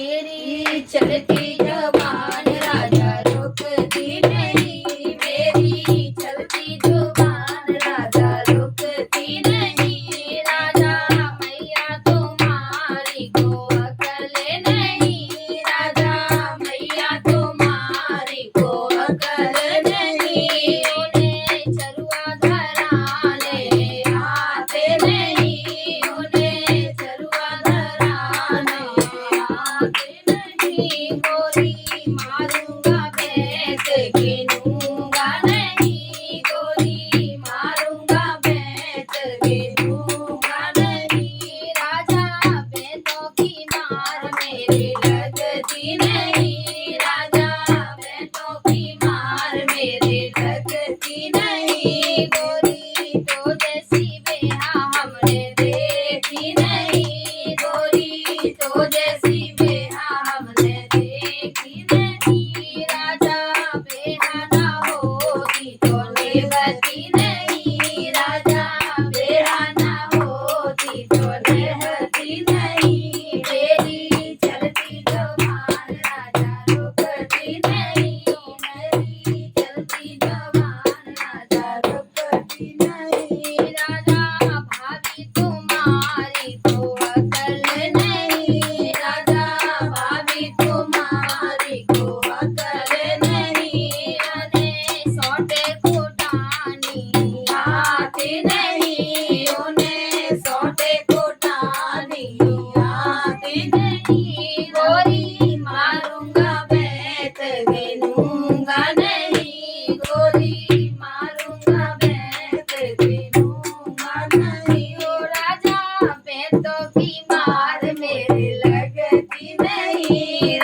मेरी चलती जबान राजा रुकती नहीं, मेरी चलती जुबान राजा रुकती नहीं। राजा मैया तुम्हारी को अकल नहीं, राजा मैया तुम्हारी को अकल नहीं। उन्हें चरुआ धराने आते नहीं, उन्हें चरुआ धराने आते नहीं। गोरी मारूंगा भैंस गिनूंगा नहीं, गोरी मारूंगा भैंस गिनूंगा नहीं। राजा भैंसों की मार मेरे लगती नहीं, राजा भैंसों की मार मेरे लगती नहीं। गोरी तो जैसी बेहा हमने देखी नहीं, गोरी तो जैसी बेहा हमने देखी नहीं। राजा बेहा ना होती तो नेहती नहीं, राजा बेहा ना होती तो नेहती नहीं। मेरी चलती जबान राजा रुकती नहीं, मेरी चलती जबान राजा रुकती नहीं। राजा भाभी तुम्हारी को अकल नहीं, राजा भाभी तुम्हारी को अकल नहीं। उन्हें सोटे कुटानी आती नहीं, उन्हें सोटे कुटानी आती नहीं। गोरी मारूंगा भैंस गिनूंगा नहीं, गोरी मारूंगा भैंस गिनूंगा नहीं। ओ राजा भैंसों की मार मेरे लगती नहीं,